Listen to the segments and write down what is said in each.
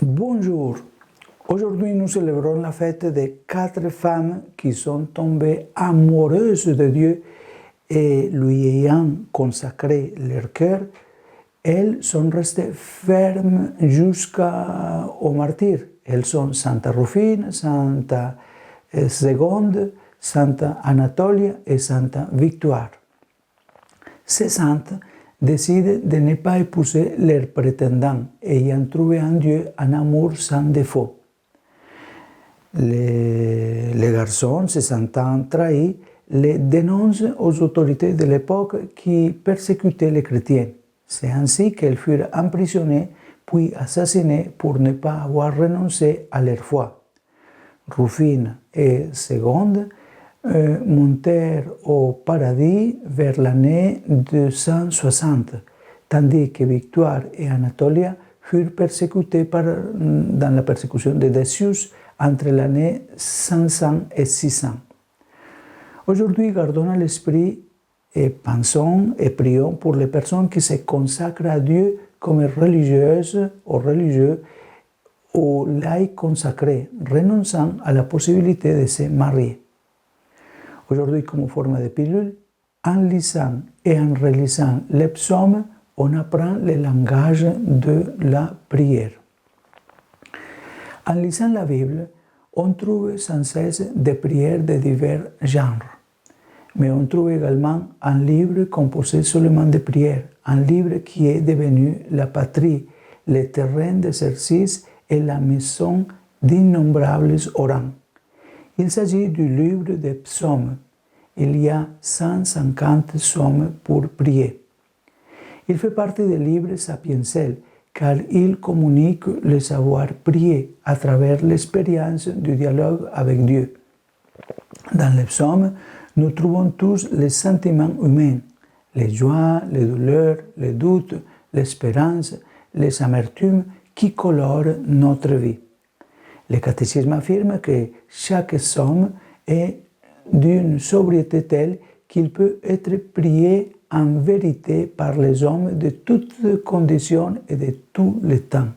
Bonjour. Aujourd'hui, nous célébrons la fête des 4 femmes qui sont tombées amoureuses de Dieu et lui ayant consacré leur cœur. Elles sont restées fermes jusqu'au martyre. Elles sont Santa Rufina, Santa Segonde, Santa Anatolia et Santa Victoire. Ces saintes décident de ne pas épouser leurs prétendants, ayant trouvé en Dieu un amour sans défaut. Les garçons, se sentant trahis, les dénoncent aux autorités de l'époque qui persécutaient les chrétiens. C'est ainsi qu'elles furent emprisonnées puis assassinées pour ne pas avoir renoncé à leur foi. Rufina et Segonde montèrent au paradis vers l'année 260, tandis que Victoire et Anatolia furent persécutées dans la persécution de Decius entre l'année 500 et 600. Aujourd'hui, gardons à l'esprit et pensons et prions pour les personnes qui se consacrent à Dieu comme religieuses ou religieux ou laïcs consacrés, renonçant à la possibilité de se marier. Aujourd'hui, comme forme de pilule, en lisant et en relisant les psaumes, on apprend le langage de la prière. En lisant la Bible, on trouve sans cesse des prières de divers genres. Mais on trouve également un livre composé seulement de prières, un livre qui est devenu la patrie, le terrain d'exercice et la maison d'innombrables orants. Il s'agit du livre des psaumes. Il y a 150 psaumes pour prier. Il fait partie des livres sapientiels car il communique le savoir prier à travers l'expérience du dialogue avec Dieu. Dans les psaumes, nous trouvons tous les sentiments humains, les joies, les douleurs, les doutes, l'espérance, les amertumes qui colorent notre vie. Le catéchisme affirme que chaque psaume est d'une sobriété telle qu'il peut être prié en vérité par les hommes de toutes conditions et de tout le temps.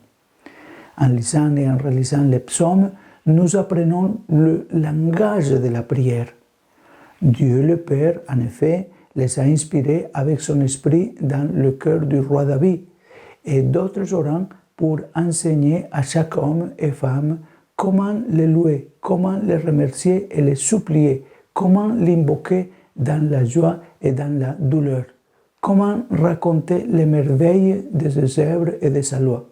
En lisant et en relisant les psaumes, nous apprenons le langage de la prière. Dieu le Père, en effet, les a inspirés avec son esprit dans le cœur du roi David et d'autres orants pour enseigner à chaque homme et femme comment le louer, comment le remercier et le supplier, comment l'invoquer dans la joie et dans la douleur, comment raconter les merveilles de ses œuvres et de sa loi.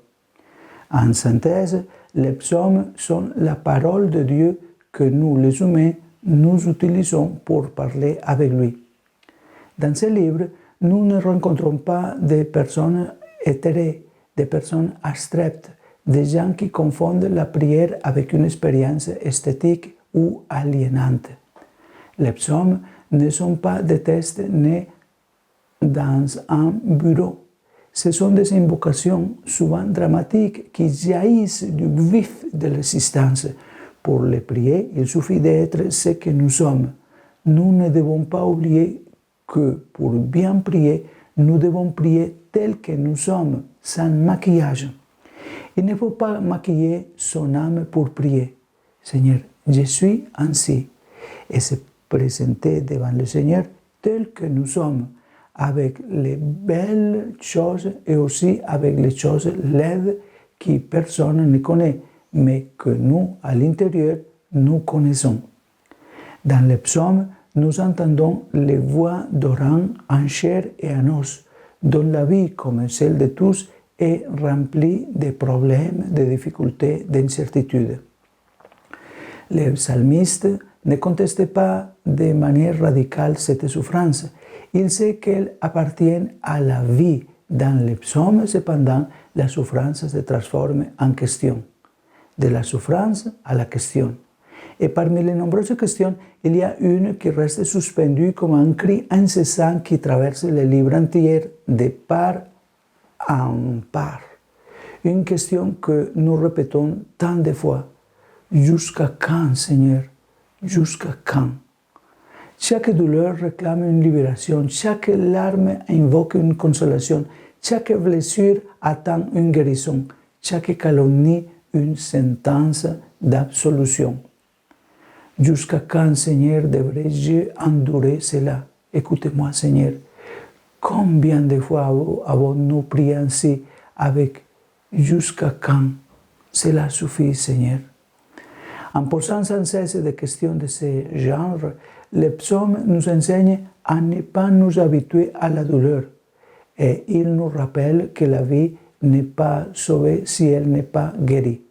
En synthèse, les psaumes sont la parole de Dieu que nous, les humains, nous utilisons pour parler avec lui. Dans ce livre, nous ne rencontrons pas des personnes éthérées, des personnes abstraites, des gens qui confondent la prière avec une expérience esthétique ou aliénante. Les psaumes ne sont pas des textes nés dans un bureau. Ce sont des invocations souvent dramatiques qui jaillissent du vif de l'existence. Pour les prier, il suffit d'être ce que nous sommes. Nous ne devons pas oublier que pour bien prier, nous devons prier tel que nous sommes, sans maquillage. Il ne faut pas maquiller son âme pour prier. Seigneur, je suis ainsi. Et se présenter devant le Seigneur tel que nous sommes, avec les belles choses et aussi avec les choses laides que personne ne connaît, mais que nous, à l'intérieur, nous connaissons. Dans les psaumes, nous entendons les voix d'orants en chair et en os, dont la vie, comme celle de tous, est remplie de problèmes, de difficultés, d'incertitudes. Les psalmistes ne contestent pas de manière radicale cette souffrance. Ils savent qu'elle appartient à la vie. Dans les psaumes, cependant, la souffrance se transforme en question. De la souffrance à la question. Et parmi les nombreuses questions, il y a une qui reste suspendue comme un cri incessant qui traverse le livre entier de part en part. Une question que nous répétons tant de fois. Jusqu'à quand, Seigneur? Jusqu'à quand? Chaque douleur réclame une libération, chaque larme invoque une consolation, chaque blessure attend une guérison, chaque calomnie une sentence d'absolution. Jusqu'à quand, Seigneur, devrais-je endurer cela? Écoutez-moi, Seigneur. Combien de fois avons-nous prié ainsi avec jusqu'à quand? Cela suffit, Seigneur. En posant sans cesse des questions de ce genre, les psaumes nous enseignent à ne pas nous habituer à la douleur. Et ils nous rappellent que la vie n'est pas sauvée si elle n'est pas guérie.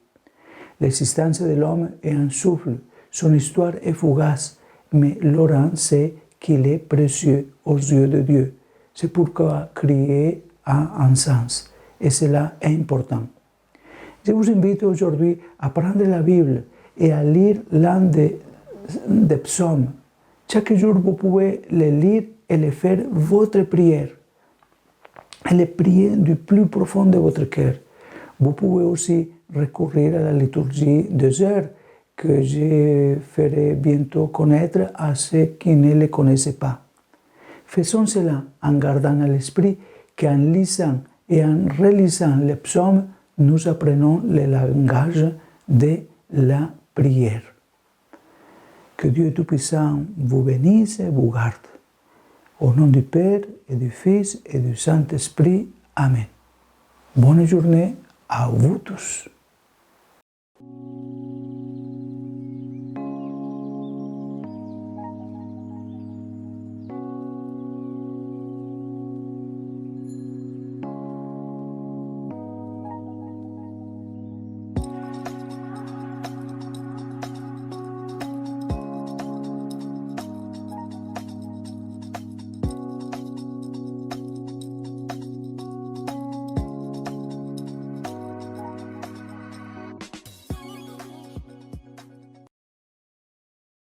L'existence de l'homme est un souffle, son histoire est fugace, mais Laurent sait qu'il est précieux aux yeux de Dieu. C'est pourquoi crier a un sens, et cela est important. Je vous invite aujourd'hui à prendre la Bible et à lire l'un des psaumes. Chaque jour, vous pouvez les lire et les faire votre prière. Et les prier du plus profond de votre cœur. Vous pouvez aussi recourir à la liturgie des heures que je ferai bientôt connaître à ceux qui ne les connaissaient pas. Faisons cela en gardant à l'esprit qu'en lisant et en relisant les psaumes, nous apprenons le langage de la prière. Que Dieu Tout-Puissant vous bénisse et vous garde. Au nom du Père et du Fils et du Saint-Esprit. Amen. Bonne journée à vous tous.